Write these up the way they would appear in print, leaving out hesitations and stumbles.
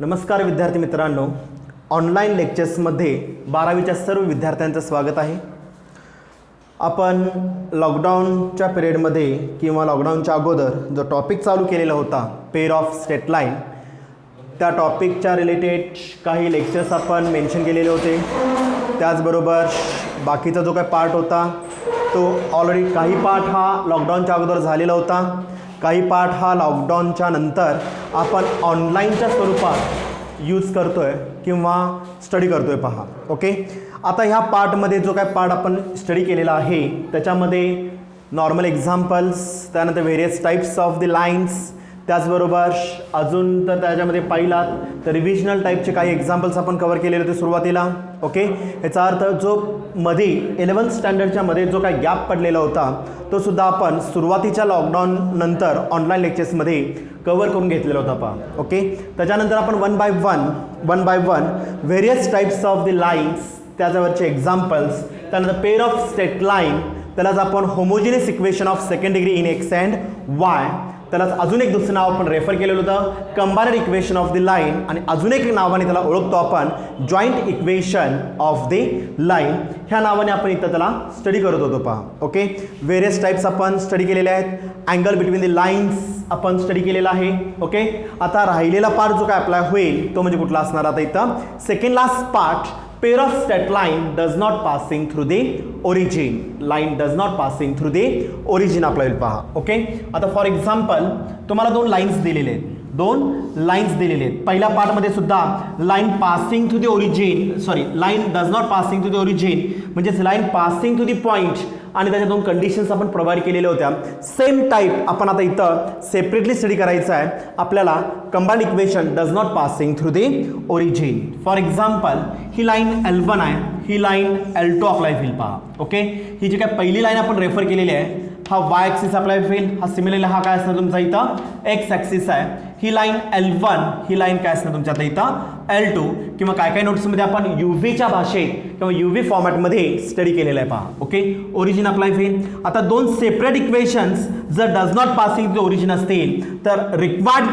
नमस्कार विद्यार्थी मित्रांनो, ऑनलाईन लेक्चर्समध्ये 12वीच्या सर्व विद्यार्थ्यांचं स्वागत आहे. आपण लॉकडाऊनच्या पिरियडमध्ये किंवा लॉकडाऊनच्या अगोदर जो टॉपिक चालू केलेला होता पेअर ऑफ स्ट्रेट लाईन, त्या टॉपिकच्या रिलेटेड काही लेक्चर्स आपण मेन्शन केलेले होते. त्याचबरोबर बाकीचा जो काही पार्ट होता तो ऑलरेडी काही पार्ट हा लॉकडाऊनच्या अगोदर झालेला होता, काही पार्ट हा लॉकडाऊनच्या नंतर आपण ऑनलाईनच्या स्वरूपात यूज करतो आहे किंवा स्टडी करतो आहे. पहा, ओके. आता ह्या पार्टमध्ये जो काय पार्ट आपण स्टडी केलेला आहे त्याच्यामध्ये नॉर्मल एक्झाम्पल्स, त्यानंतर various types of the lines, त्याचबरोबर अजून तर त्याच्यामध्ये पाहिलात तर रिव्हिजनल टाईपचे काही एक्झाम्पल्स आपण कवर केलेले होते सुरुवातीला. ओके, याचा अर्थ जो मध्ये 11th स्टँडर्डच्या मध्ये जो काही गॅप पडलेला होता तो सुद्धा आपण सुरुवातीच्या लॉकडाऊन नंतर ऑनलाईन लेक्चर्समध्ये कवर करून घेतलेला होता. पहा, ओके. त्याच्यानंतर आपण one by one various types of the lines, त्याच्यावरचे एक्झाम्पल्स, त्यानंतर पेअर ऑफ स्ट्रेट लाईन, त्यालाच आपण homogeneous equation of second degree in x and Y, त्यालाच अजून एक दुसरं नाव आपण रेफर केलेलं होतं combined equation of the line, आणि अजून एक नावाने त्याला ओळखतो आपण joint equation of the line. ह्या नावाने आपण इथं त्याला स्टडी करत होतो. पहा, ओके. व्हेरियस टाईप्स आपण स्टडी केलेले आहेत. अँगल बिटवीन द लाईन्स आपण स्टडी केलेला आहे. ओके. आता राहिलेला पार्ट जो काय अप्लाय होईल तो म्हणजे कुठला असणार? आता इथं second last part, pair of straight line does not passing through the origin. Line does not passing through the origin आपला येईल. पहा, ओके. आता फॉर एक्झाम्पल तुम्हाला दोन लाईन्स दिलेले आहेत, पहिल्या पार्टमध्ये सुद्धा line passing through the origin, line does not passing through the origin म्हणजेच line passing through the point, आणि त्याच्या दोन कंडिशन्स आपण प्रोव्हाइड केलेल्या होत्या. सेम टाईप आपण आता इथं सेपरेटली स्टडी करायचं आहे आपल्याला. Combined equation does not passing through the origin. For example he line L1 आहे, ही लाईन L2 अप्लाय होईल. पहा, ओके. ही जी काय पहिली लाईन आपण रेफर केलेली आहे हा वाय ॲक्सिस अप्लाय होईल, हा सिमिलरली हा काय असणार तुमचा इथं एक्स ॲक्सिस आहे. ही लाईन L1, ही लाईन काय असणार तुमच्या आता इथं L2, किंवा काय नोट्समध्ये आपण UVच्या भाषेत किंवा UV फॉर्मॅटमध्ये स्टडी केलेलं आहे. पहा, ओके. ओरिजिन अप्लाय होईल. आता दोन सेपरेट इक्वेशन्स जर does not passing to origin असतील तर रिक्वायर्ड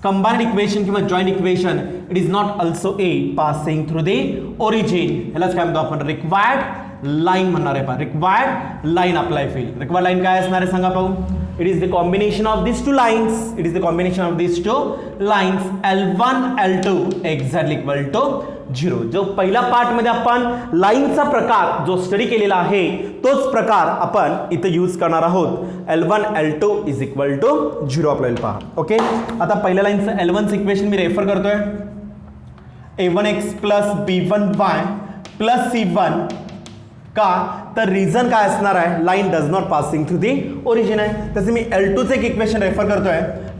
कंबाइंड इक्वेशन किंवा joint equation it is not also a passing through the origin. ह्यालाच काय म्हणतो आपण? रिक्वायर्ड लाईन म्हणणार आहे. पहा, रिक्वायर्ड लाईन अप्लाय होईल. रिक्वायर्ड लाईन काय असणार आहे सांगा पाहू? It is the combination of this two lines, L1 L2 exactly equal to 0. जो पहिल्या पार्टमध्ये आपण लाईनचा प्रकार जो स्टडी केलेला आहे तोच प्रकार आपण इथं यूज करणार आहोत. L1 L2 is equal to 0 आपल्याला. पहा, ओके. आता पहिल्या लाईनचं L1चं इक्वेशन मी रेफर करतोय, a1x plus b1y plus c1. का तर रिझन काय असणार आहे? Line does not passing through the origin आहे. तसे मी L2चं एक इक्वेशन रेफर करतोय,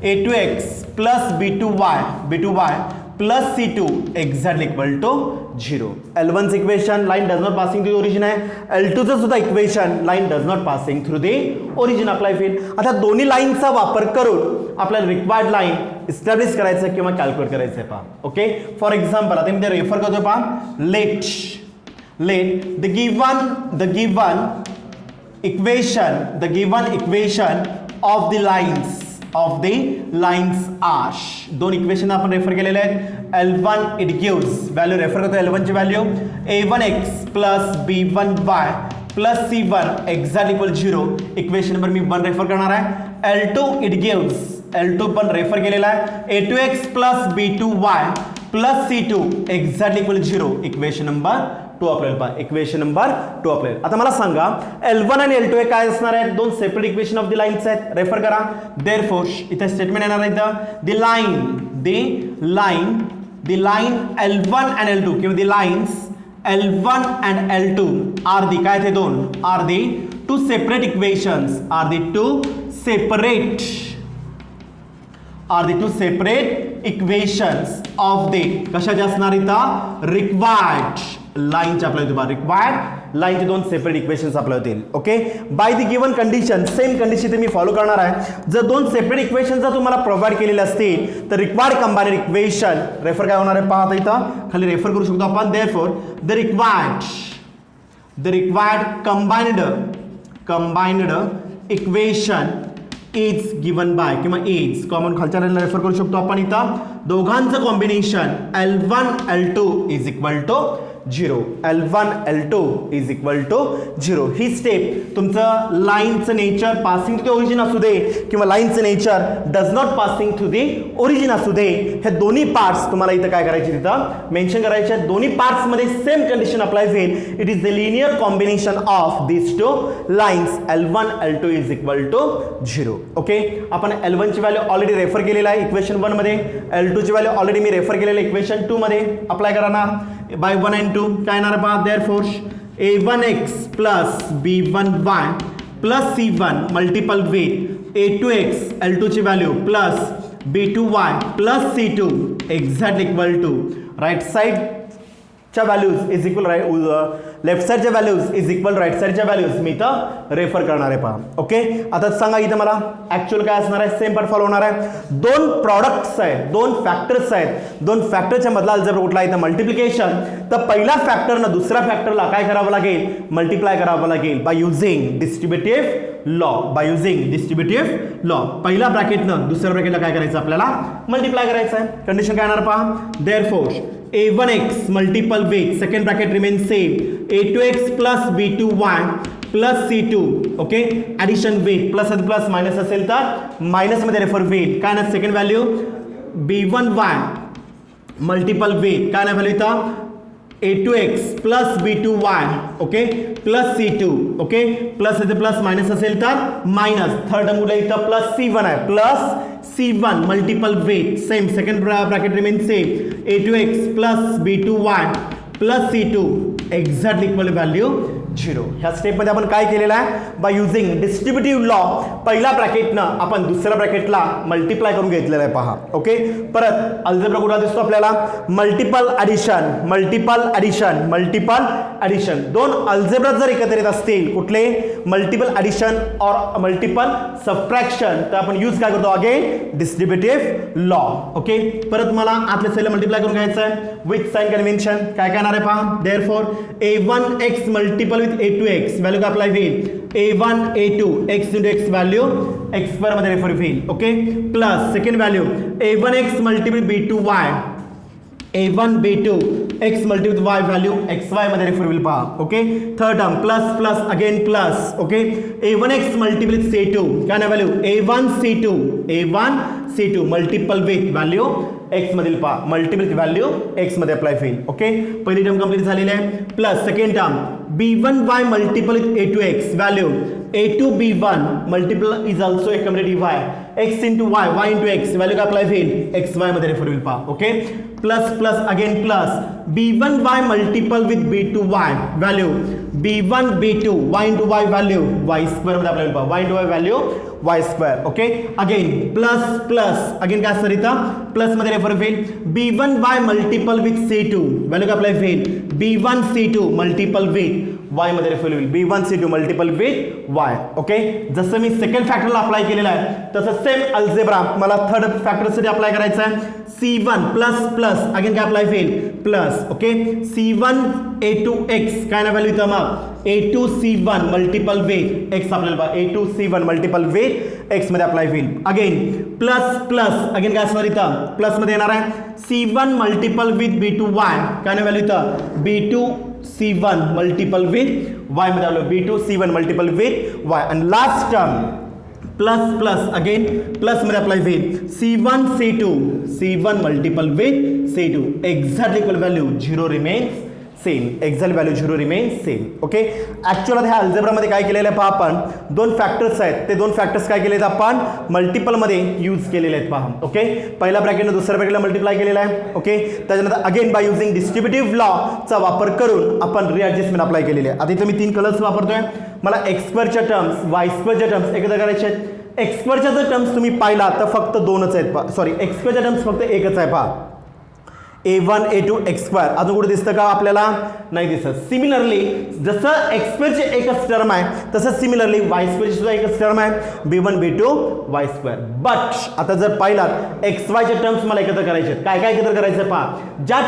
a2x plus b2y plus c2 exactly equal to 0. L1चं equation line does not passing through the origin आहे. L2चं सुद्धा equation line does not passing through the origin apply होईल. आता दोन्ही लाईनचा वापर करून आपल्याला रिक्वायर्ड लाईन इस्टॅब्लिश करायचं किंवा कॅल्क्युलेट करायचं आहे. पहा, ओके. फॉर एक्झाम्पल आता मी ते रेफर करतोय. पहा, let the given equation of the lines are, दोन इक्वेशन आपण रेफर केलेले आहेत. L1 it gives value, refer करतो L1 ची value a1x plus b1y plus c1 exact equal 0. Equation number मी 1 रेफर करणार आहे. L2 इट गिव्स, L2 पण रेफर केलेला आहे a2x plus b2y plus c2 exact equal 0. Equation number 2 आपल्याला. पहा, इक्वेशन नंबर 2 आपल्याला. आता मला सांगा L1 आणि L2 हे काय असणार आहेत? दोन separate equation of the lines आहेत. रेफर करा. देअरफॉर इथे स्टेटमेंट येणार आहे इथं the line L1 and L2 किंवा the lines L1 and L2 are the काय ते दोन are the two separate equations, equations of the कशाचे असणार इथं? रिक्वायर्ड लाईनचे अप्लाय होते. रिक्वायर्ड लाईनचे दोन सेपरेट इक्वेशन्स अप्लाय होतील. Okay. By the given condition, same condition me follow करणार आहे. जर दोन सेपरेट इक्वेशन जर तुम्हाला प्रोव्हाइड केलेले असतील तर रिक्वायर्ड कंबाइंड इक्वेशन रेफर काय होणार आहे? पहा, आता इथं खाली रेफर करू शकतो आपण. Therefore the required combined equation is given by किंवा इज कॉमन खालच्या लाईनला रेफर करू शकतो आपण इथं दोघांचं combination L1 L2 is equal to 0 L1 L2 is equal to 0 ही स्टेप तुमचं लाईनचं nature passing to the origin असू दे किंवा लाईनचं nature does not passing to the origin असू दे हे दोन्ही पार्ट्स तुम्हाला इथं काय करायचे तिथं मेन्शन करायचे दोन्ही पार्ट्समध्ये सेम कंडिशन अप्लाय होईल it is the linear combination of this two lines L1 L2 is equal to 0 okay आपण L1 ची व्हॅल्यू ऑलरेडी रेफर केलेला आहे इक्वेशन 1 मध्ये L2 ची व्हॅल्यू ऑलरेडी मी रेफर केलेलं इक्वेशन 2 मध्ये अप्लाय करा ना बाय 1 and 2 काय येणार पहा therefore a1x plus b1y plus c1 multiple with a2x L2 ची value plus b2y plus c2 exact equal to right side च्या व्हॅल्यूज इज इक्वल लेफ्ट साइडच्या व्हॅल्यूज इज इक्वल राईट साइडच्या values मी इथं refer करणार आहे पहा ओके आता सांगा इथं मला ऍक्च्युअल काय असणार आहे सेम पार्ट फॉलो होणार आहे दोन प्रॉडक्ट्स आहेत दोन फॅक्टर्स आहेत दोन फॅक्टरच्या मधला अल्जेब्रा कुठला आहे तर मल्टिप्लिकेशन तर पहिला फॅक्टरनं दुसऱ्या फॅक्टरला काय करावं लागेल मल्टिप्लाय करावं लागेल by using distributive law by using distributive law पहिला ब्रॅकेटनं दुसऱ्या ब्रॅकेटला काय करायचं आपल्याला मल्टिप्लाय करायचं आहे कंडिशन काय येणार पहा therefore a1x multiple with second bracket remains same a2x plus b2y plus c2 okay addition with plus minus असेल तर मायनस मध्ये रेफर होईल काय ना second value b1y multiple with काय ना व्हॅल्यू इथं a2x plus b2y okay plus c2 okay plus minus असेल तर मायनस थर्ड टर्म इथं प्लस c1 आहे plus c1 multiple with same second bracket remain same a2x plus b2y plus c2 exact equal value 0 ह्या स्टेपमध्ये आपण काय केलेलं आहे बाय युझिंग डिस्ट्रीब्युटिव्ह लॉ पहिल्या ब्रॅकेटनं आपण दुसऱ्या ब्रॅकेटला मल्टिप्लाय करून घेतलेलं आहे पहा ओके परत अल्जेब्रा कुठला दिसतो आपल्याला मल्टिपल ॲडिशन दोन अल्जेब्रा जर एकत्र येत असतील कुठले मल्टिपल ॲडिशन और मल्टिपल सबट्रॅक्शन तर आपण यूज काय करतो अगेन डिस्ट्रीब्युटिव्ह लॉ ओके परत मला आतल्या साईडला मल्टिप्लाय करून घ्यायचं आहे विथ साइन कन्व्हेन्शन काय करणार आहे पहा therefore a1x multiple with a2x value काय अप्लाय होईल a1 a2 x into x value x square मध्ये रेफर होईल okay plus second value a1x multiple b2y a1 b2 x multiple y value xy मध्ये refer होईल पहा okay third term plus again plus okay a1x multiple c2 काय ना value a1 c2 multiple with value x मधील पहा multiple value x मध्ये apply होईल okay पहिली टर्म कंप्लीट झालेली आहे plus second term b1y multiple with a2x value a2 b1 multiple is also a community y x into y into x value काय apply होईल xy मध्ये refer होईल पहा okay plus again plus b1y multiple with b2y value b1 b2 y into y value y square मध्ये apply होईल पहा y into y value y square okay again plus again काय असणार इथं प्लस मध्ये रेफर होईल b1y multiple with c2 value काय apply होईल b1 c2 multiple with y मध्ये रेफर होईल b1 c2 multiple with y okay जसं मी सेकंड फॅक्टरला अप्लाय केलेला आहे तसं सेम अल्जेब्रा मला थर्ड फॅक्टरसाठी अप्लाय करायचा आहे c1 प्लस अगेन काय अप्लाय होईल प्लस ओके c1 a2x काय ना व्हॅल्यू इथं मग a2 c1 multiple with x आपल्याला a2 c1 multiple with x मध्ये अप्लाय होईल अगेन प्लस अगेन काय असणार इथं प्लस मध्ये येणार आहे c1 मल्टिपल विथ b2y काय ना व्हॅल्यू इथं b2 c1 multiple with y मध्ये आलो b2 c1 multiple with y आणि last term plus again plus मध्ये अप्लाय होईल c1 multiple with c2 exact equal value 0 remains same exact value 0 remains same okay actual ह्या अल्जेब्रामध्ये काय केलेलं आहे पहा आपण दोन फॅक्टर्स आहेत ते दोन फॅक्टर्स काय केले आहेत आपण मल्टिपलमध्ये यूज केलेले आहेत पहा ओके पहिल्या ब्रॅकेटनं दुसऱ्या ब्रॅकेटला मल्टिप्लाय केलेला आहे ओके त्याच्यानंतर अगेन बाय युझिंग डिस्ट्रीब्युटिव्ह लॉचा वापर करून आपण रिॲडजस्टमेंट अप्लाय केलेली आहे आता इथं मी 3 कलर्स वापरतोय मला एक्स स्क्वेअरच्या टर्म्स वाय स्क्वेअरच्या टर्म्स एकत्र करायचे आहेत एक्स स्क्वेअरच्या जर टर्म्स तुम्ही पाहिला तर फक्त 2च आहेत पहा सॉरी एक्स स्क्वेअरच्या टर्म्स फक्त एकच आहे पहा a1 a2 x स्क्वेअर अजून कुठे दिसतं का आपल्याला नाही दिसत. सिमिलरली जसं x स्क्वेअरची एकच टर्म आहे तसं सिमिलरली y स्क्वेअरची सुद्धा एकच टर्म आहे b1 b2 y square. But आता जर पाहिलात x y चे टर्म्स मला एकत्र करायचे आहेत. काय काय एकत्र करायचं पहा. ज्या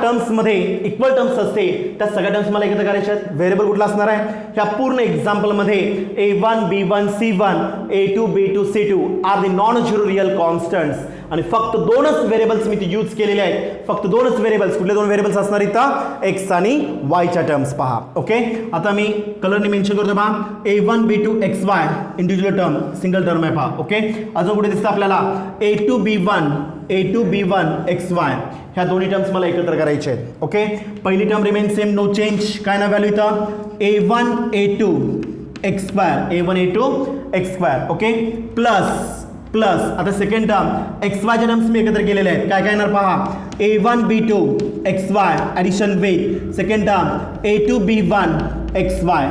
टर्म्समध्ये इक्वल टर्म्स असते त्या सगळ्या टर्म्स मला एकत्र करायच्या आहेत. व्हेरिएबल कुठला असणार आहे ह्या पूर्ण एक्झाम्पलमध्ये a1 b1 c1 a2 b2 c2 are the non zero real constants आणि फक्त दोनच व्हेरिएबल्स मी यूज केलेले आहेत. फक्त दोनच व्हेरिएबल्स. कुठले दोन व्हेरिएबल्स असणार इथं x आणि y च्या टर्म्स पहा. ओके आता मी कलरने मेन्शन करतो पहा a1 b2 xy individual term single term आहे पहा. ओके अजून कुठे दिसतं आपल्याला a2 b1 xy ह्या दोन्ही टर्म्स मला एकत्र करायचे आहेत. ओके पहिली term remain same no change. काय ना व्हॅल्यू इथं a1 a2 x square a1 a2 x square. Okay plus आता सेकंड टर्म एक्स वाय चे टर्म्स मी एकत्र केलेले आहेत. काय काय येणार पहा a1 b2 xy addition with second term a2 b1 xy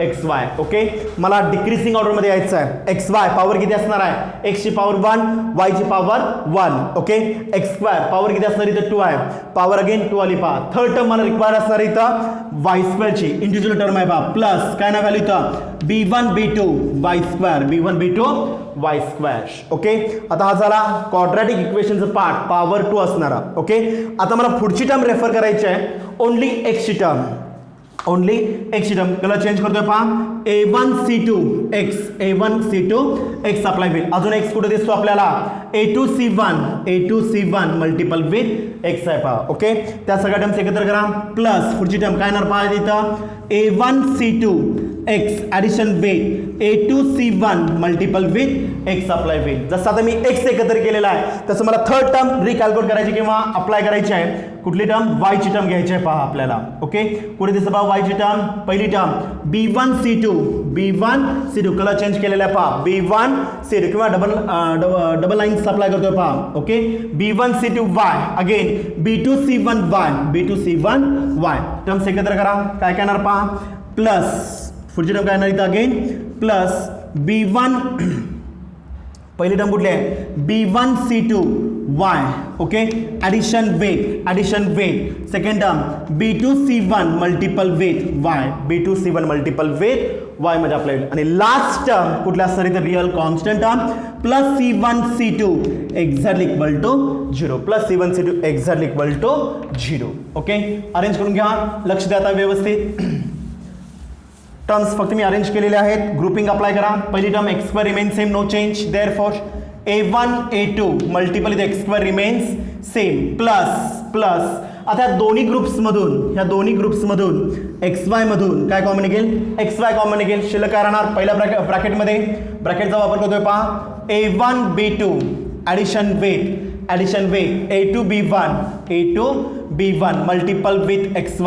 xy. Okay मला डिक्रीजिंग ऑर्डरमध्ये यायचं आहे. एक्स वाय पॉवर किती असणार आहे x ची पॉवर 1 y ची power 1. Okay x square power किती असणार इथं 2 आहे पॉवर अगेन 2 आली पहा. थर्ड टर्म मला रिक्वायर असणार इथं y स्क्वेअरची इंडिव्हिज्युअल टर्म आहे पहा प्लस काय ना व्हॅल्यू इथं b1 b2 y square. Okay आता हा झाला क्वाड्रॅटिक इक्वेशनचा पार्ट पॉवर 2 असणारा. ओके आता मला पुढची टर्म रेफर करायची आहे ओनली x ची टर्म. कलर चेंज करतोय पहा a1 c2 x अप्लाय होईल. अजून x कुठे दिसतो आपल्याला a2 c1 multiple with x आहे पहा. ओके त्या सगळ्या टर्म्स एकत्र करा प्लस पुढची टर्म काय येणार पहा इथं a1 c2 x addition with a2 c1 multiple with x apply होईल. जसं आता मी x एकत्र केलेला आहे तसं मला थर्ड टर्म रिकॅल्क्युलेट करायची किंवा अप्लाय करायची आहे. कुठली टर्म y ची टर्म घ्यायची आहे पहा आपल्याला. ओके कुठे दिसतं पहा y ची टर्म पहिली term b1 c2 colour change केलेला आहे पहा b1 c2 किंवा डबल लाईन्स अप्लाय करतोय पहा. Okay b1 c2 y again b2 c1 y terms एकत्र करा. काय काय येणार पहा प्लस पुढची टर्म काय येणार इथं अगेन प्लस b1 पहिली टर्म कुठली आहे b1 c2 y. Okay addition with second term b2 c1 multiple with y मध्ये अप्लाय होईल. आणि लास्ट टर्म कुठल्या असणार इथं real constant term plus c1 c2 exactly equal to 0. Okay arrange करून घ्या. लक्ष द्या आता व्यवस्थित. टर्म्स फक्त मी अरेंज केलेले आहेत. ग्रुपिंग अप्लाय करा. पहिली term x square remain same no change therefore a1 a2 multiple with x square remains same plus आता ह्या दोन्ही ग्रुप्समधून xy मधून काय कॉमन निघेल xy कॉमन निघेल. शिल्लक काय राहणार पहिल्या ब्रॅकेटमध्ये ब्रॅकेटचा वापर करतोय पहा a1 b2 addition with a2 b1 multiple with xy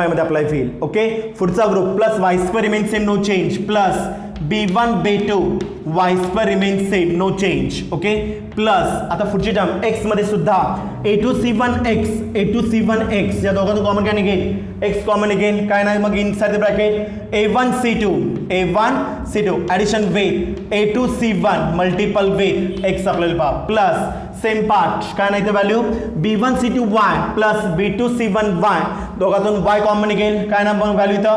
मध्ये अप्लाय होईल. ओके पुढचा group plus y square remain same no change plus b1 b2 y square remain same no change. Okay plus आता पुढची टर्म x मध्ये सुद्धा a2 c1 x या दोघांचं common काय निघेल x कॉमन निघेल. काय नाही मग inside the bracket a1 c2 addition with a2 c1 multiple with x आपल्याला पहा प्लस सेम पार्ट काय नाही ते value b1 c2 y plus b2 c1 y दोघातून y common निघेल. काय ना मग व्हॅल्यू इथं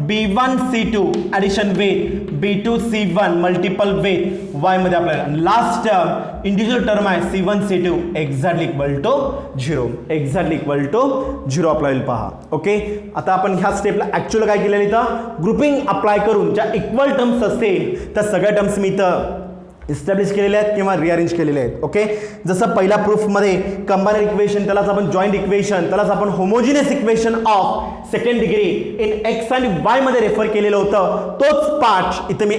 b1 c2 addition with b2 c1 multiple with y मध्ये आपल्याला लास्ट टर्म इंडिव्हिज्युअल टर्म आहे c1 c2 exactly equal to 0 apply होईल पहा. ओके आता आपण ह्या स्टेपला ऍक्च्युअल काय केलेलं इथं ग्रुपिंग अप्लाय करून ज्या इक्वल टर्म्स असतील त्या सगळ्या टर्म्स मी इथं इस्टॅब्लिश केलेले आहेत किंवा रिअरेंज केलेले आहेत. ओके जसं पहिल्या प्रूफमध्ये कंबाईन इक्वेशन त्यालाच आपण जॉईंट इक्वेशन त्यालाच आपण homogeneous equation of second degree in x आणि वाय मध्ये रेफर केलेलं होतं. तोच पार्ट इथं मी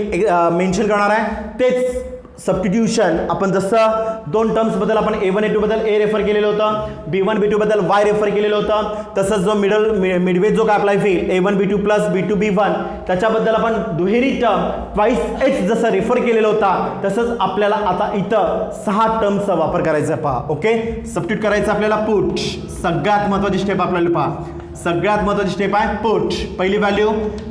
मेन्शन करणार आहे. तेच सबस्टिट्यूशन आपण जसं दोन टर्म्स बद्दल आपण a1 a2 बद्दल a रेफर केलेलं होतं b1 b2 बद्दल y रेफर केलेलं होतं तसंच जो मिडवे जो काय अप्लाय होईल a1 b2 plus b2 b1 त्याच्याबद्दल आपण दुहेरी टर्म ट्वाइस h जसं रेफर केलेलं होता तसंच आपल्याला आता इथं 6 टर्मचा वापर करायचा पहा. ओके सबस्टिट्यूट करायचं आपल्याला पुट सगळ्यात महत्त्वाची स्टेप आपल्याला पहा सगळ्यात महत्त्वाची स्टेप आहे पुट. पहिली व्हॅल्यू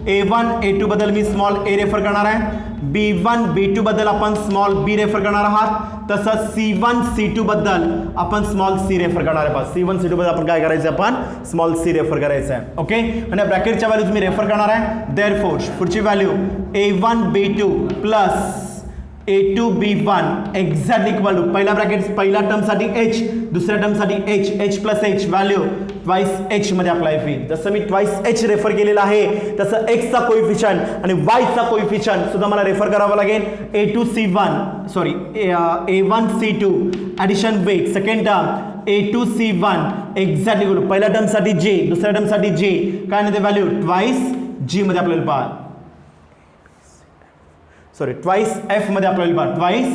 A1 A2 बद्दल मी स्मॉल a रेफर करणार आहे, B1 B2 बद्दल आपण स्मॉल b रेफर करणार आहात, तसंच C1 C2 बद्दल आपण स्मॉल c रेफर करणार आहे. C1 C2 बद्दल आपण काय करायचं, आपण स्मॉल c रेफर करायचं आहे. ओके, आणि ब्रॅकेटच्या व्हॅल्यूज मी रेफर करणार आहे. देअरफॉर पुढची value A1 B2 plus A2 B1 exact equal to पहिला ब्रॅकेट पहिल्या टर्मसाठी h, दुसऱ्या टर्मसाठी h plus h value twice h मध्ये अप्लाय होईल. जसं मी ट्वाइस h रेफर केलेला आहे तसं x चा कोइफिशियंट आणि y चा कोइफिशियंट सुद्धा मला रेफर करावा लागेल. A1 C2 addition with second term A2 C1 exact equal to पहिल्या टर्मसाठी j, दुसऱ्या टर्मसाठी j, काय नाही ते व्हॅल्यू ट्वाइस g मध्ये आपल्याला पहा, सॉरी ट्वाइस f मध्ये अप्लाय होईल, ट्वाइस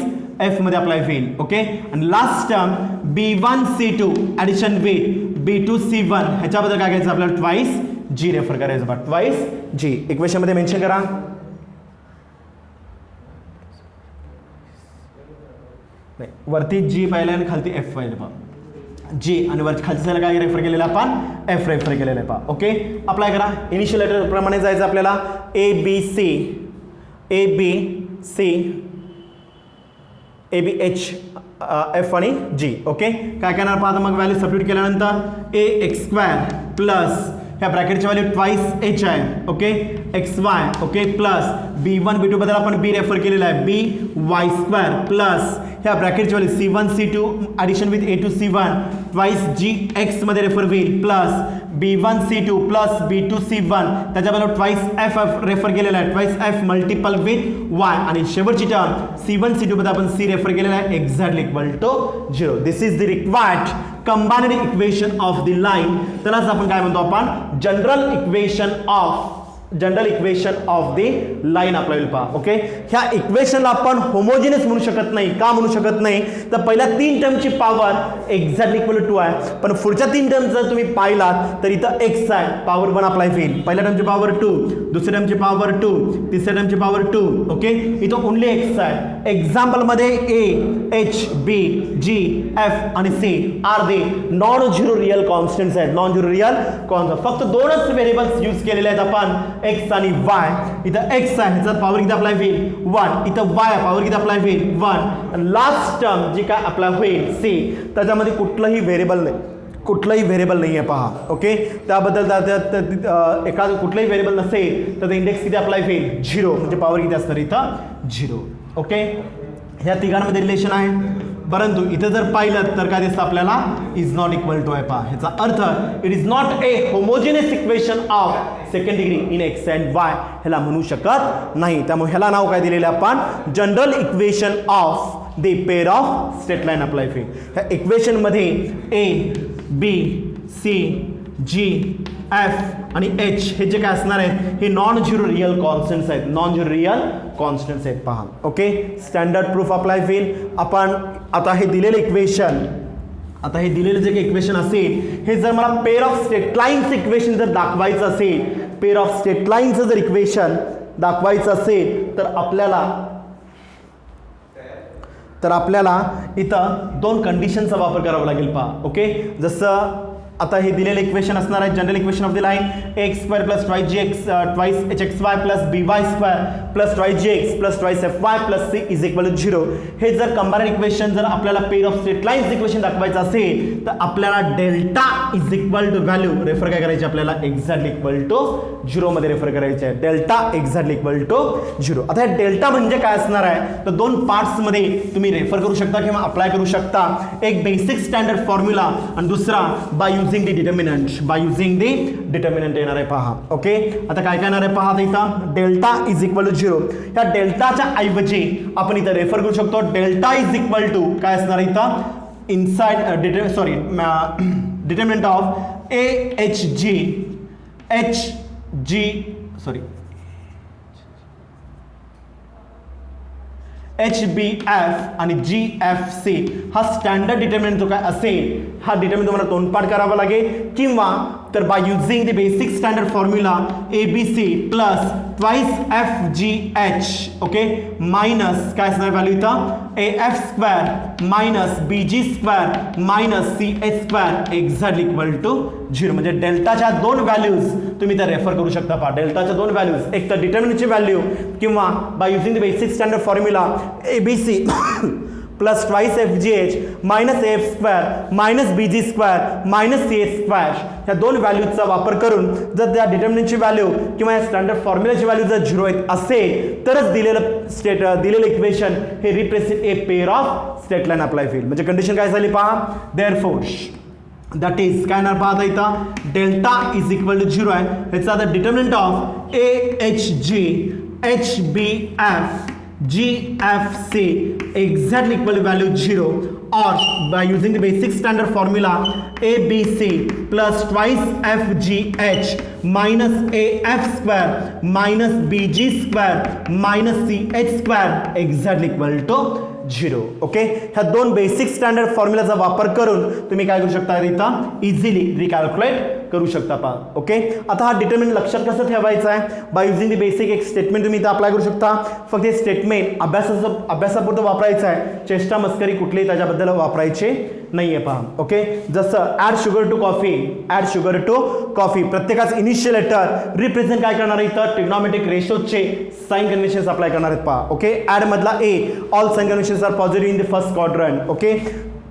f मध्ये अप्लाय होईल. ओके, आणि last term B1 C2 addition with B2 C1 ह्याच्याबद्दल काय करायचं आपल्याला ट्वाइस g रेफर करायचं बा, ट्वाइस g इक्वेशन मध्ये मेन्शन करा. नाही, वरती g पाहिलं आणि खालती f पाहिलं पहा, g आणि वरती खालती साईडला काय रेफर केलेलं आपण f रेफर केलेलं आहे पहा. ओके, अप्लाय करा. इनिशियल लेटर प्रमाणे जायचं आपल्याला A B C A B H F आणि G. ओके, काय करणार पाहता मग व्हॅल्यू सबस्टिट्यूट केल्यानंतर ax² प्लस ह्या ब्रॅकेटची व्हॅल्यू ट्वाइस h आहे. Okay, xy okay plus B1 B2 बद्दल आपण b रेफर केलेला आहे, by² प्लस ह्या ब्रॅकेटची value C1 C2 addition with A2 C1 twice gx मध्ये रेफर होईल plus B1 C2 plus B2 C1 त्याच्याबरोबर ट्वाइस f रेफर केलेला आहे, twice f multiple with y आणि शेवटची टर्म C1 C2 मध्ये आपण c रेफर केलेला आहे exactly equal to 0. This is the required combined equation of the line. त्यालाच आपण काय म्हणतो, आपण general equation of the line आपल्याला पहा. ओके, ह्या इक्वेशनला आपण होमोजिनियस म्हणू शकत नाही. का म्हणू शकत नाही तर पहिल्या 3 टर्मची पॉवर एक्झॅक्टली इक्वल टू 2 आहे, पण पुढच्या 3 टर्म जर तुम्ही पाहिलात तर इथं x आहे, पॉवर 1 अप्लाय होईल. पहिल्या टर्मची पॉवर 2, दुसऱ्या टर्मची पॉवर 2, तिसऱ्या टर्मची पॉवर 2. ओके, इथं ओनली x आहे. एक्झाम्पल मध्ये a h b g f आणि c are they non zero real constants आहेत, नॉन झिरो रिअल कॉन्स्टंट. फक्त 2च व्हेरिएबल्स यूज केलेले आहेत आपण, x आणि y. इथं x आहे ह्याचा पॉवर किती अप्लाय होईल 1, इथं y पॉवर किती अप्लाय होईल 1. लास्ट टर्म जी काय अप्लाय होईल c, त्याच्यामध्ये कुठलंही व्हेरिएबल नाही आहे पहा. ओके, त्याबद्दल एखादं कुठलंही व्हेरिएबल नसेल तर इंडेक्स किती अप्लाय होईल 0, म्हणजे पॉवर किती असणार इथं 0. ओके, ह्या तिघांमध्ये रिलेशन आहे, परंतु इथे जर पाहिलं तर काय दिसतं आपल्याला इज नॉट इक्वल टू आहे पहा. ह्याचा earth it is not a homogeneous equation of second degree in x and Y, ह्याला म्हणू शकत नाही. त्यामुळे ह्याला नाव काय दिलेलं आपण general equation of the pair of straight line apply होईल. ह्या इक्वेशन मध्ये a b c g f आणि एच हे जे काय असणार आहेत हे नॉन झिरो रिअल कॉन्स्टंट्स आहेत, नॉन झिरो रिअल कॉन्स्टंट्स आहेत पहा. ओके, स्टँडर्ड प्रूफ अप्लाय होईल. आपण आता हे दिलेलं इक्वेशन, आता हे दिलेलं जे काही इक्वेशन असेल हे जर मला pair of straight lines equation जर दाखवायचं असेल, पेअर ऑफ स्ट्रेट लाईन्सचं जर इक्वेशन दाखवायचं असेल तर आपल्याला इथं 2 कंडिशनचा वापर करावा लागेल पहा. ओके, जसं आता हे दिलेलं इक्वेशन असणार आहे general equation of the line x² plus twice gx twice hxy plus by² plus twice gx plus twice fy plus c is equal to 0. हे जर कंबाइन्ड इक्वेशन जर आपल्याला pair of straight lines equation दाखवायचं असेल तर आपल्याला delta is equal to value refer काय करायची आपल्याला एक्झॅक्टली इक्वल टू 0 मध्ये रेफर करायचे आहे. Delta exactly equal to 0. आता हे डेल्टा म्हणजे काय असणार आहे तर 2 पार्ट्स मध्ये तुम्ही रेफर करू शकता किंवा अप्लाय करू शकता. एक बेसिक स्टँडर्ड फॉर्म्युला आणि दुसरा बाय युजिंग द डिटर्मिनंट येणार आहे पहा. ओके, आता काय येणार आहे पहा इथं डेल्टा इज इक्वल टू 0. ह्या डेल्टाच्या ऐवजी आपण इथं रेफर करू शकतो डेल्टा इज इक्वल टू काय असणार आहे इथं इनसाइड डिटर्मिनंट ऑफ HBF आणि GFC हा स्टँडर्ड डिटर्मिनंट जो काय असेल हा डिटर्मिनंट तुम्हाला तोंडपाठ करावा लागेल किंवा तर by using the basic standard formula ABC plus twice FGH okay minus काय असणार व्हॅल्यू इथं AF square minus BG square minus CH square exactly equal to 0. म्हणजे डेल्टाच्या दोन व्हॅल्यूज तुम्ही त्या रेफर करू शकता पहा. डेल्टाच्या दोन व्हॅल्यूज एक तर डिटर्मिनंटची व्हॅल्यू किंवा by using the basic standard formula ABC plus twice FGH minus AF square minus BG square minus CH square ह्या दोन व्हॅल्यूजचा वापर करून जर त्या डिटर्मिनंटची व्हॅल्यू किंवा या स्टँडर्ड फॉर्म्युलाची व्हॅल्यू जर 0 असेल तरच दिलेलं इक्वेशन हे represent a pair of straight line apply होईल. म्हणजे कंडिशन काय झाली पहा. देअरफोर दॅट इज काय ना पाहता इथं डेल्टा इज इक्वल टू 0 आहे. ह्याचा the determinant of AHG HBF GFC exactly equal to value 0 or by using the basic standard formula ABC plus twice FGH minus AF square minus BG square minus CH square exactly equal to 0. Okay ह्या दोन basic standard फॉर्म्युलाचा वापर करून तुम्ही काय करू शकता इथं easily recalculate करू शकता पहा. ओके आता हा डिटर्मिनंट लक्षात कसं ठेवायचा आहे. बाय युझिंग द बेसिक एक स्टेटमेंट तुम्ही इथं अप्लाय करू शकता. फक्त हे स्टेटमेंट अभ्यासापुरतं वापरायचं आहे. चेष्टा मस्करी कुठलीही त्याच्याबद्दल वापरायचे नाही आहे पहा. ओके जसं add sugar to coffee add sugar to coffee प्रत्येकाचं इनिशियल लेटर रिप्रेझेंट काय करणार आहे इथं ट्रिग्नॉमेट्रिक रेशोचे साइन कन्व्हेन्शन्स अप्लाय करणार आहेत पहा. ओके ॲड मधला A all sign conventions are positive in the first quadrant. Okay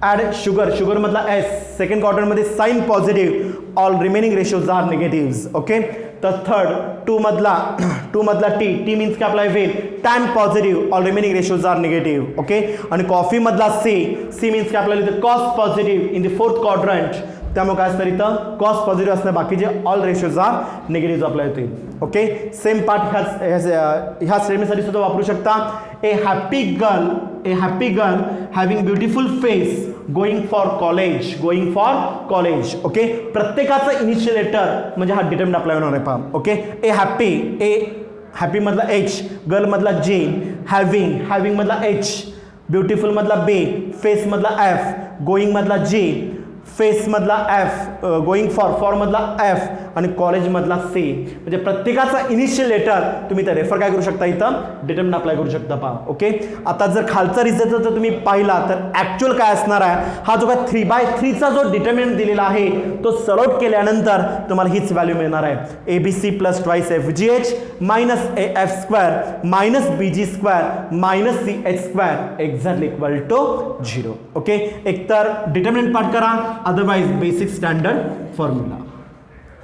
add sugar मधला S सेकंड क्वाड्रंटमध्ये sign positive all remaining ratios are negative. Okay तर थर्ड टू मधला T means काय apply होईल tan positive all remaining ratios are negative. Okay आणि coffee मधला C means काय आपल्याला इथं cos positive in the fourth quadrant. त्यामुळे काय असतं इथं कॉस पॉझिटिव्ह असणार बाकीचे all ratios are negative apply होतील. ओके सेम पार्ट ह्या स्टेटमेंटसाठी सुद्धा वापरू शकता. A happy girl having beautiful face going for college. Okay प्रत्येकाचं इनिशियल लेटर म्हणजे हा डिटर्मिनंट अप्लाय होणार आहे पहा. ओके ए हॅपी मधला H गर्ल मधला J हॅव्हिंग मधला H ब्युटिफुल मधला B फेस मधला F गोइंग मधला J फेस मधला F गोइंग फॉर मधला F आणि कॉलेज मधला C. म्हणजे प्रत्येकाचा इनिशियल लेटर तुम्ही तर रेफर काय करू शकता इथं डिटर्मिनंट अप्लाय करू शकता पहा. ओके आता जर खालचा रिझल्ट जर तुम्ही पाहिला तर ऍक्च्युअल काय असणार आहे हा जो काय 3/3चा जो डिटर्मिनंट दिलेला आहे तो सॉल्व केल्यानंतर तुम्हाला हीच व्हॅल्यू मिळणार आहे. ABC plus twice FGH minus AF square minus BG square minus CH square exactly equal to 0. Okay एकतर डिटर्मिनंट पार्ट करा अदरवाइज बेसिक स्टँडर्ड फॉर्म्युला.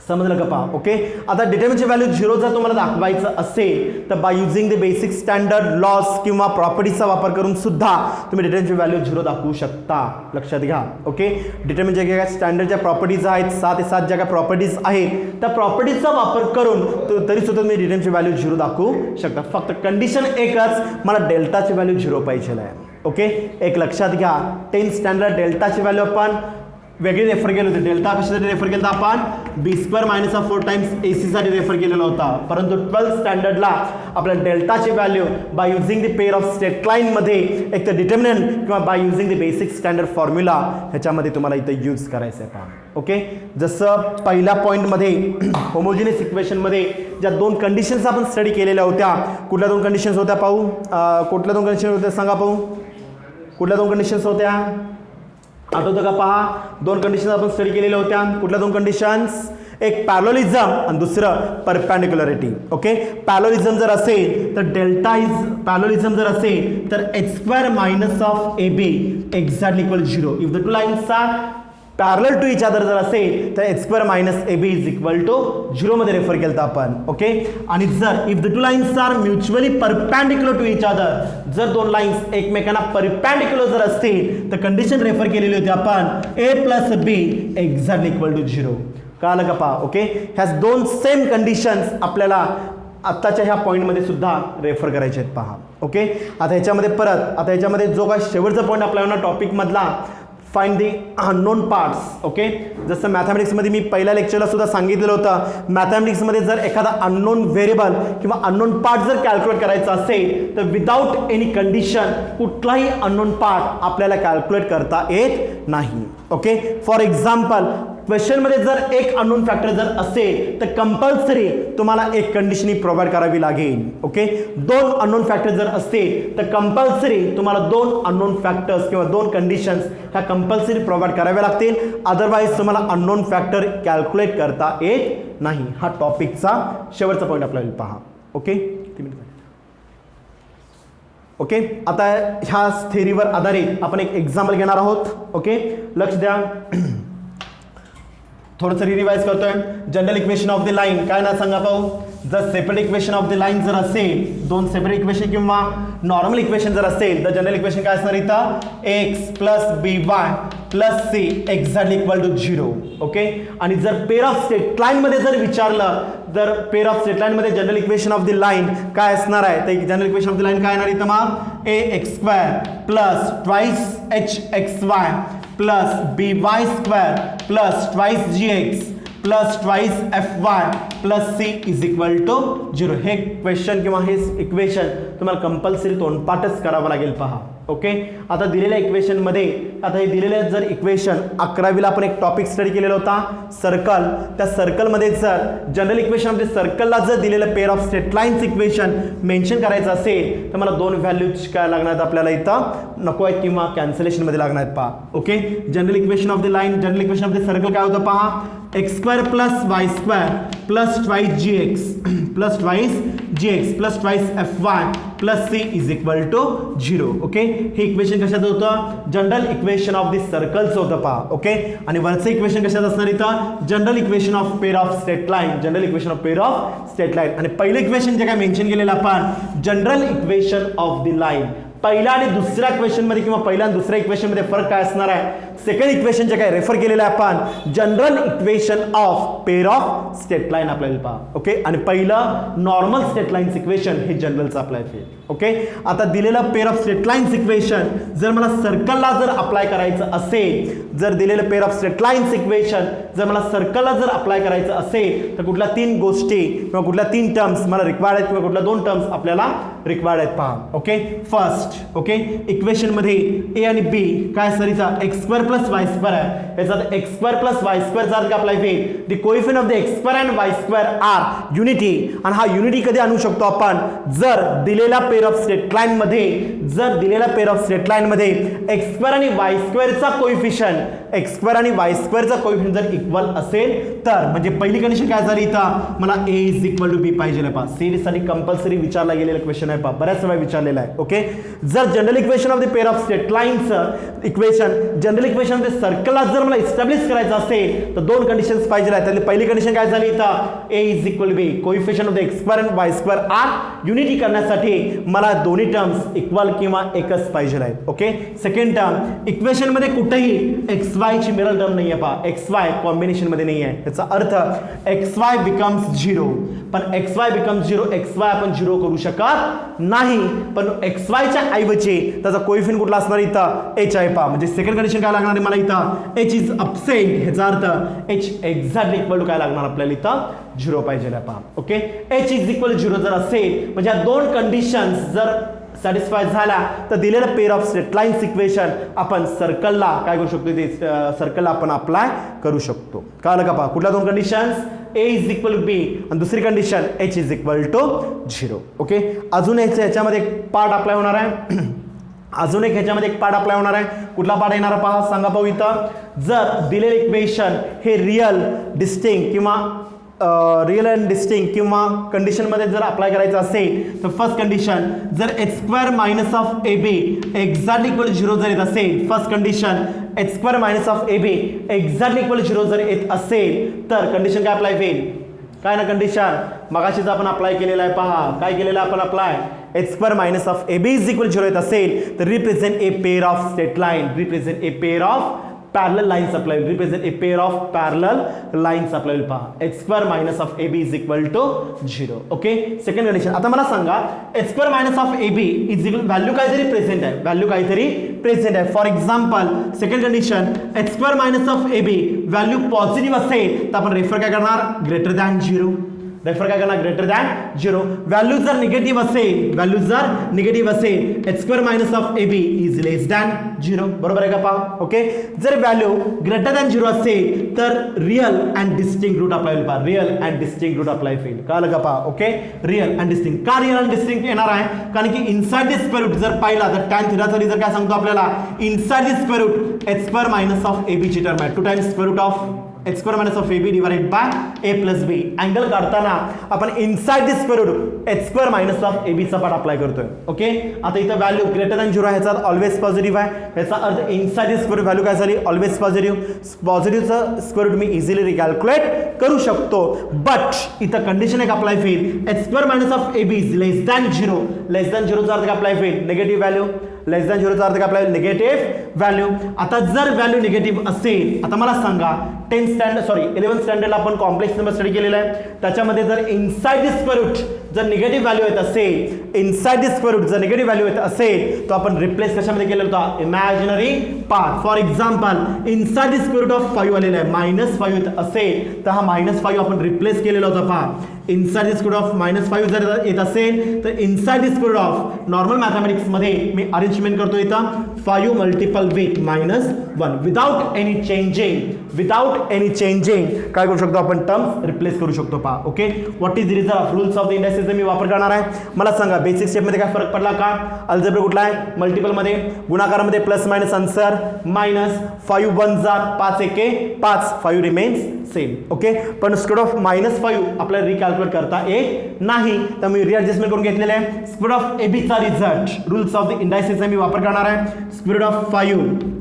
समजलं का पहा. ओके आता डिटर्मिनंटची व्हॅल्यू 0 जर तुम्हाला दाखवायचं असेल तर by using the basic standard loss किंवा प्रॉपर्टीचा वापर करून सुद्धा तुम्ही डिटर्मिनंटची व्हॅल्यू 0 दाखवू शकता. लक्षात घ्या. ओके डिटर्मिनंट ज्या काय स्टँडर्डच्या प्रॉपर्टीज आहेत 7 ते 7 ज्या काय प्रॉपर्टीज आहेत त्या प्रॉपर्टीजचा वापर करून तरी सुद्धा तुम्ही डिटर्मिनंटची व्हॅल्यू 0 दाखवू शकता. फक्त कंडिशन एकच मला डेल्टाची व्हॅल्यू 0 पाहिजे आहे. ओके एक लक्षात घ्या 10 स्टँडर्ड डेल्टाची व्हॅल्यू आपण वेगळी रेफर केली होती. डेल्टा कशासाठी रेफर केला होता आपण B square minus 4 times AC साठी रेफर केलेला होता. परंतु 12 स्टँडर्डला आपल्या डेल्टाची value by using the pair of straight line मध्ये एक तर डिटर्मिनंट किंवा by using the basic standard formula ह्याच्यामध्ये तुम्हाला इथं यूज करायचं आहे पहा. ओके जसं पहिल्या पॉईंटमध्ये होमोजिनियस इक्वेशनमध्ये ज्या दोन कंडिशन्स आपण स्टडी केलेल्या होत्या कुठल्या दोन कंडिशन्स होत्या पाहू कुठल्या दोन कंडिशन्स होत्या सांगा पाहू कुठल्या दोन कंडिशन्स होत्या आठवतं का पहा. दोन कंडिशन्स आपण स्टडी केलेल्या होत्या. कुठल्या दोन कंडिशन्स एक पॅरलोलिझम आणि दुसरं परपॅन्डिक्युलरिटी. ओके पॅरलोलिझम जर असेल तर डेल्टा इज पॅरलोलिझम जर असेल तर H square minus of AB exactly equal 0 if the two lines are parallel to each other जर असेल तर H square minus AB is equal to 0 मध्ये रेफर केलं आपण. ओके आणि जर if the two lines are mutually perpendicular to each other जर दोन लाईन्स एकमेकांना परपॅन्डिक्युलर जर असतील तर कंडिशन रेफर केलेली होती आपण A plus B exactly equal to 0. कळालं का पहा. ओके ह्या दोन सेम कंडिशन्स आपल्याला आत्ताच्या ह्या पॉईंटमध्ये सुद्धा रेफर करायचे आहेत पहा. ओके आता ह्याच्यामध्ये जो काय शेवटचा पॉईंट आपल्याला टॉपिकमधला find the unknown parts. Okay जसं मॅथमॅटिक्समध्ये मी पहिल्या लेक्चरला सुद्धा सांगितलेलं होतं मॅथमॅटिक्समध्ये जर एखादा अननोन व्हेरिएबल किंवा अननोन पार्ट जर कॅल्क्युलेट करायचा असेल तर विदाउट एनी कंडिशन कुठलाही अननोन पार्ट आपल्याला कॅल्क्युलेट करता येत नाही. ओके फॉर एक्झाम्पल क्वेश्चनमध्ये जर एक अननोन फॅक्टर जर असेल तर कंपल्सरी तुम्हाला एक कंडिशन प्रोव्हाइड करावी लागेल. ओके, 2 अननोन फॅक्टर जर असतील तर कंपल्सरी तुम्हाला 2 अननोन फॅक्टर्स किंवा 2 कंडिशन्स ह्या कंपल्सरी प्रोव्हाइड कराव्या लागतील. अदरवाईज तुम्हाला अननोन फॅक्टर कॅल्क्युलेट करता येत नाही. हा टॉपिकचा शेवटचा पॉईंट आपल्याला पहा. ओके, ओके, आता ह्या थेरीवर आधारित आपण एक एक्झाम्पल घेणार आहोत. ओके, लक्ष द्या. थोडंसं रिवाइज करतोय. General equation of the line काय ना सांगा पाहू. जर separate equation of the line जर असेल, 2 सेपरेट इक्वेशन किंवा नॉर्मल इक्वेशन जर असेल तर जनरल इक्वेशन काय असणार इथं, x plus b y plus c exactly equal to 0. Okay, आणि जर पेअर ऑफ स्ट्रेट लाईन मध्ये जर विचारलं तर पेअर ऑफ स्ट्रेट लाईन मध्ये general equation of the line काय असणार आहे, तर general equation of the line काय येणार इथं मग ax² plus twice hxy plus by² plus twice gx plus twice fy plus c is equal to 0. हे क्वेश्चन किंवा हे इक्वेशन तुम्हाला कंपल्सरी तोंडपाठच करावं लागेल. पहा. ओके, आता दिलेल्या इक्वेशन मध्ये, आता हे दिलेले जर इक्वेशन 11वीला आपण एक टॉपिक स्टडी केलेला होता सर्कल. त्या सर्कलमध्ये जर जनरल इक्वेशन ऑफ द सर्कलला जर दिलेलं pair of straight lines equation mention करायचं असेल तर मला 2 व्हॅल्यूज काय लागणार आहेत आपल्याला इथं, नको आहेत किंवा कॅन्सलेशन मध्ये लागणार आहेत. पहा. Okay, general equation of the line, general equation of the circle काय होतं पहा, x² plus y² plus twice gx plus twice gx plus twice fy plus c is equal to 0. Okay, हे इक्वेशन कशाचं होतं, जनरल इक्वेशन ऑफ द सर्कलचं होतं. पहा. Okay, आणि वरचं इक्वेशन कशाचं असणार इथं, general equation of pair of straight line, general equation of pair of straight line. आणि पहिलं इक्वेशन जे काय मेन्शन केलेलं आपण general equation of the line. पहिल्या आणि दुसऱ्या क्वेश्चन मध्ये किंवा पहिल्या आणि दुसऱ्या इक्वेशन मध्ये फरक काय असणार आहे, सेकंड इक्वेशन जे काय रेफर केलेलं आहे आपण general equation of pair of straight line आपल्याला पहा. ओके, आणि पहिलं नॉर्मल स्ट्रेट लाईन्स इक्वेशन हे जनरलचं अप्लाय केलं. ओके, आता दिलेलं pair of straight lines equation जर मला सर्कलला जर अप्लाय करायचं असेल, जर दिलेलं pair of straight lines equation जर मला सर्कलला जर अप्लाय करायचं असेल तर कुठल्या 3 गोष्टी किंवा कुठल्या 3 टर्म्स मला रिक्वायर्ड आहेत किंवा कुठल्या 2 टर्म्स आपल्याला रिक्वायर्ड आहेत. पहा. ओके, फर्स्ट, ओके, इक्वेशन मध्ये ए आणि बी काय असणार इथं x² प्लस y² आहे, याचा x² प्लस y² जर अप्लाय होईल, the coefficient of the x² and y² are unity. आणि हा युनिटी कधी आणू शकतो आपण, जर दिलेल्या पेअर ऑफ स्ट्रेट लाईन मध्ये, जर दिलेल्या पेअर ऑफ स्ट्रेट लाईन मध्ये x² आणि y² चा कोएफिशिएंट, x² आणि y² चा कोएफिशिएंट जर इक्वल असेल तर, म्हणजे पहिली कंडिशन काय झाली इथं, मला a is equal to b पाहिजे. पहा, सीरीज साठी कंपल्सरी विचारला गेलेला क्वेश्चन आहे. पहा, बऱ्याच वेळा विचारलेला आहे. ओके, जर general equation of the pair of straight लाईनचं equation general equation of the सर्कलला जर मला इस्टॅब्लिश करायचं असेल तर 2 कंडिशन्स पाहिजे आहेत. त्यातली पहिली कंडिशन काय झाली इथं, a is equal to b, coefficient of the x² and y² are unity करण्यासाठी मला दोन्ही टर्म्स इक्वल किंवा एकच पाहिजे आहेत. ओके, सेकंड टर्म, इक्वेशन मध्ये कुठेही xy ची मिरर टर्म नाही आहे. पहा, xy कॉम्बिनेशन मध्ये नाही आहे. याचा अर्थ xy बिकम्स 0, पण xy बिकम्स 0, xy आपण 0 करू शकत नाही. पण xy च्या ऐवजी त्याचा कोएफिशिएंट कुठला असणार इथं, h आहे. पहा, म्हणजे सेकंड कंडिशन काय लागणार आहे मला इथं, h इज अब्सेंट. ह्याचा अर्थ h एक्झॅक्टली इक्वल टू काय लागणार आपल्याला इथं, 0 पाहिजे. पहा. ओके, h इज इक्वल 0 जर असेल म्हणजे या 2 कंडिशन्स जर सॅटिस्फाय झाला तर दिलेलं pair of straight lines equation आपण सर्कलला काय करू शकतो, ते सर्कलला आपण अप्लाय करू शकतो. कळलं का? पहा, कुठल्या 2 conditions, a is equal to b आणि दुसरी condition h is equal to 0. Okay, अजून ह्याच्यामध्ये एक पार्ट अप्लाय होणार आहे. अजून एक ह्याच्यामध्ये एक पार्ट अप्लाय होणार आहे. कुठला पार्ट येणार पहा, सांगा पाहू इथं. जर दिलेलं इक्वेशन हे रिअल डिस्टिंक्ट किंवा रिअल अँड डिस्टिंक्ट किंवा कंडिशनमध्ये जर अप्लाय करायचं असेल तर फर्स्ट कंडिशन जर h² minus of ab exactly equal 0 जर येत असेल, first condition h² minus of ab exactly equal 0 जर येत असेल तर कंडिशन काय अप्लाय होईल, काय ना कंडिशन मगाशीच आपण अप्लाय केलेला आहे. पहा, काय केलेलं आपण apply, h² minus of ab is equal 0 येत असेल तर represent a pair of straight line, represent a pair of parallel lines apply, represent a pair of parallel lines apply. पहा, h² minus of ab is equal to 0. Okay, second condition. आता मला सांगा h² minus of ab is equal value काहीतरी present आहे, value काहीतरी present आहे. For example second condition h² minus of ab value positive असेल तर आपण रेफर काय करणार, ग्रेटर दॅन 0. रेफर काय करणार ग्रेटर दॅन 0. व्हॅल्यू जर निगेटिव्ह असेल h square minus of ab is less than 0. बरोबर आहे का पहा. ओके, जर व्हॅल्यू ग्रेटर दॅन 0 असेल तर real and distinct root apply होईल पहा. Real and distinct root apply होईल. कळलं का पहा. Okay, real and distinct. का रिअल अँड डिस्टिंक्ट येणार आहे? कारण की इनसाइड द स्क्वेअर रूट जर पाहिला तर tan थीटाचा रिझल्ट काय सांगतो आपल्याला? Inside the square root h square minus of ab ची टर्म आहे. 2 times square root of h square minus of ab divided by a plus b. Angle काढताना आपण inside the square root h square minus of ab चा part apply करतोय. Okay, आता इथं value greater than 0 आहे, ह्याचा always positive आहे. ह्याचा अर्थ इनसाइड द स्क्वेअर व्हॅल्यू काय झाली? Always positive. पॉझिटिव्हचं स्क्वेअर रूट मी इझिली रिकॅल्क्युलेट करू शकतो. बट इथं कंडिशन एक अप्लाय होईल, h square minus of ab is less than 0. Less than 0 चा अर्थ काय अप्लाय होईल? Negative value. लेस दॅन 0 चा अर्थ काय अप्लाय? Negative value. आता जर व्हॅल्यू निगेटिव्ह असेल, आता मला सांगा 11th स्टँडर्डला आपण कॉम्प्लेक्स नंबर स्टडी केलेला आहे, त्याच्यामध्ये जर इनसाइड द स्क्वेअर रूट जर निगेटिव्ह व्हॅल्यू येत असेल, इनसाइड द स्क्वेअर रूट जर निगेटिव्ह व्हॅल्यू येत असेल, तो आपण रिप्लेस कशामध्ये केलेला होता? Imaginary part. For example inside the square root of 5 आलेला आहे, -5 येत असेल तर हा -5 आपण रिप्लेस केलेला होता. पहा, इनसाइड द स्क्वेअर ऑफ -5 जर येत असेल तर inside the square of normal mathematics मध्ये मी अरेंजमेंट करतो इथं 5 multiple with -1 without any changing काय करू शकतो आपण? टर्म्स रिप्लेस करू शकतो. पहा, ओके, what is the result of rules of the इंडायसेसचा मी वापर करणार आहे. मला सांगा बेसिक स्टेप मध्ये काय फरक पडला का? अल्जेब्रा कुठला आहे? मल्टिपल मध्ये. गुणाकारामध्ये प्लस मायनस आन्सर -5 1 जार 5 एके 5 5 रिमेन्स सेम. ओके, पण स्क्वेअर ऑफ -5 आपल्याला रिकॅल्क्युलेट करता येत नाही, तर मी रिअडजस्टमेंट करून घेतलेले आहे. स्क्वेअर ऑफ ab चा रिझल्ट रूल्स ऑफ द इंडायसेसचा मी वापर करणार आहे. स्क्वेअर ऑफ 5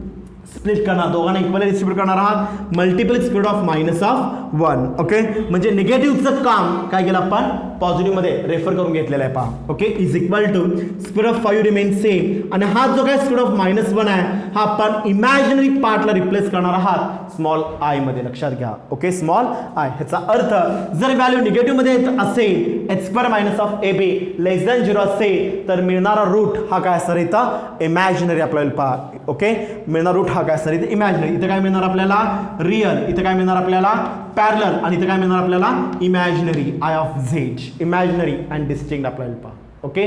स्प्लिट करणार, दोघांना इक्वली डिस्ट्रीब्यूट करणार आहात. Multiple square of -1. ओके, म्हणजे निगेटिव्हचं काम काय केलं आपण? पॉझिटिव्ह मध्ये रेफर करून घेतलेला आहे. पहा, okay, is equal to square of 5 remain same. आणि हा जो काय स्क्वेअर ऑफ -1 आहे हा आपण इमॅजिनरी पार्टला रिप्लेस करणार आहात स्मॉल आय मध्ये. लक्षात घ्या. Okay, small I. ह्याचा अर्थ जर व्हॅल्यू निगेटिव्ह मध्ये येत असेल, h square minus of ab less than 0 असेल तर मिळणारा रूट हा काय असणार? इथं इमॅजिनरी आपल्याला. पहा, ओके, मिळणारा रूट हा काय असणार? इथे इमॅजिनरी. इथं काय मिळणार आपल्याला? रिअल. इथं काय मिळणार आपल्याला? पॅरलल. आणि इथं काय मिळणार आपल्याला? Imaginary I of Z. Imaginary and distinct आपल्याला. पहा, ओके,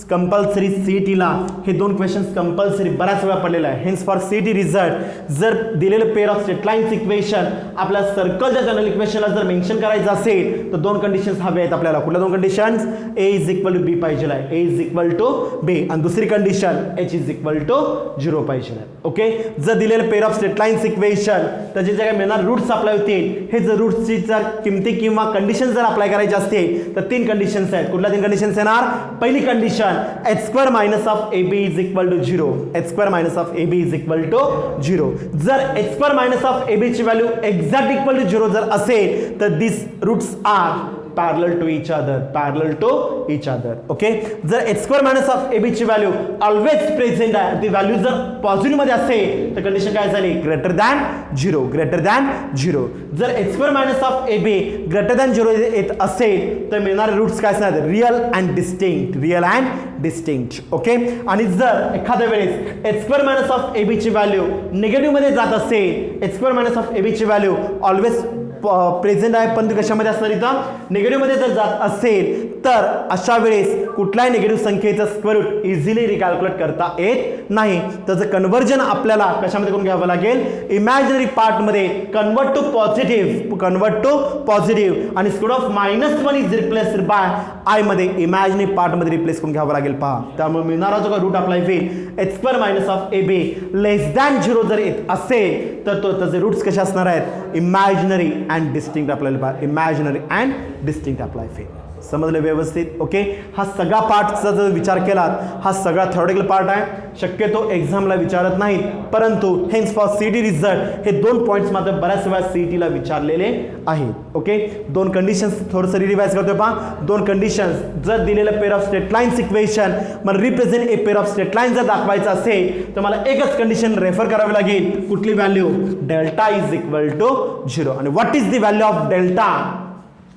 कंपल्सरी सीईटीला हे दोन क्वेश्चन्स कंपल्सरी बऱ्याच वेळा पडलेला आहे. हेन्स फॉर सीईटी रिझल्ट जर दिलेलं pair of straight lines equation आपल्या सर्कलच्या जनरल इक्वेशनला जर मेन्शन करायचं असेल तर दोन कंडिशन्स हवे आहेत आपल्याला. कुठल्या दोन conditions? a is equal to b पाहिजे आहे, a is equal to b, आणि दुसरी condition h is equal to 0 पाहिजे आहे. ओके, जर दिलेलं pair of straight lines equation त्याचे जे काही मिळणार रूट्स अप्लाय होतील, हे जर रूट्सची जर किमती किंवा कंडिशन जर अप्लाय करायची असतील तर 3 कंडिशन्स आहेत. कुठल्या 3 कंडिशन्स येणार? पहिली condition h square minus of ab is equal to 0. h square minus of ab is equal to 0. जर h square minus of ab ची व्हॅल्यू एक्झॅक्ट इक्वल टू 0 जर असेल तर this roots are parallel to each other. Okay, जर h square minus of ab ची value always present आहे, ती value जर पॉझिटिव्ह मध्ये असेल तर कंडिशन काय झाली? Greater than 0. जर h square minus of ab greater than 0 येत असेल तर मिळणारे रूट्स काय असणार? Real and distinct. ओके, आणि जर एखाद्या वेळेस h square minus of ab ची व्हॅल्यू निगेटिव्ह मध्ये जात असेल, h square minus of ab ची व्हॅल्यू ऑलवेज प्रेझेंट आहे पण ती कशामध्ये असणार? इथं निगेटिव्ह मध्ये जर जात असेल तर अशा वेळेस कुठल्याही निगेटिव्ह संख्येचं स्क्वेअर रूट इझिली रिकॅल्क्युलेट करता येत नाही. त्याचं कन्व्हर्जन आपल्याला कशामध्ये करून घ्यावं लागेल? इमॅजिनरी पार्टमध्ये कन्वर्ट टू पॉझिटिव्ह आणि square of -1 is replaced by I मध्ये इमॅजिनरी पार्टमध्ये रिप्लेस करून घ्यावं लागेल. पहा, त्यामुळे मिळणारा जो काही रूट अप्लाय होईल h square minus of ab less than 0 जर येत असेल तर तो त्याचे रूट्स कसे असणार आहेत? इमॅजिनरी अँड डिस्टिंक्ट आपल्याला. पहा, इमॅजिनरी अँड डिस्टिंक्ट अप्लाय होईल. समजलं व्यवस्थित? ओके, हा सगळा पार्टचा जर विचार केला हा सगळा थ्योरेटिकल पार्ट आहे, शक्यतो एक्झामला विचारत नाहीत, परंतु हेन्स फॉर सीईटी रिझल्ट हे 2 पॉईंट्स मात्र बऱ्याच वेळा सीईटीला विचारलेले आहेत. ओके, 2 कंडिशन्स थोडंसं रिवाइज करतोय. पहा, 2 कंडिशन्स जर दिलेलं pair of straight lines equation मला represent a pair of straight line जर दाखवायचं असेल तर मला एकच कंडिशन रेफर करावी लागेल. कुठली value? Delta is equal to 0. आणि what is the value of delta?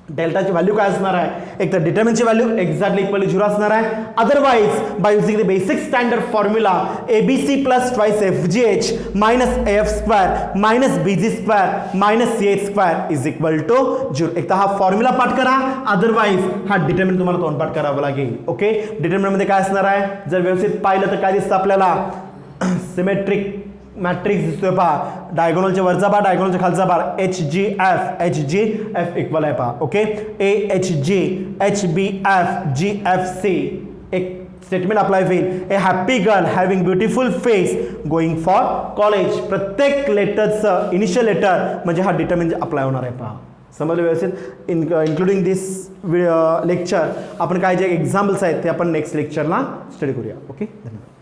डेल्टाची व्हॅल्यू काय असणार आहे, एक तर डिटर्मिनची व्हॅल्यू एक्झॅक्टली इक्वल टू 0 असणार आहे. Otherwise by using the basic standard formula ABC plus twice FGH minus AF square minus BG square minus CH square is equal to 0. एक तर हा फॉर्म्युला पाठ करा, अदरवाइज हा डिटर्मिनंट तुम्हाला तोंडपाठ करावं लागेल. ओके, डिटर्मिनंटमध्ये काय असणार आहे, जर व्यवस्थित पाहिलं तर काय दिसतं आपल्याला, सिमेट्रिक मॅट्रिक्स दिसतोय पहा, डायगोनलच्या वरचा बार डायगोनलच्या खालचा बार HGF इक्वल आहे पहा. ओके, AHG HBF GFC एक स्टेटमेंट अप्लाय होईल. A happy girl having beautiful face going for college. प्रत्येक लेटरचं इनिशियल लेटर म्हणजे हा डिटर्मिनंट अप्लाय होणार आहे पहा. समजलं व्यवस्थित. इन्क्लुडिंग दिस लेक्चर आपण काय जे एक्झाम्पल्स आहेत ते आपण नेक्स्ट लेक्चरला स्टडी करूया. ओके, धन्यवाद.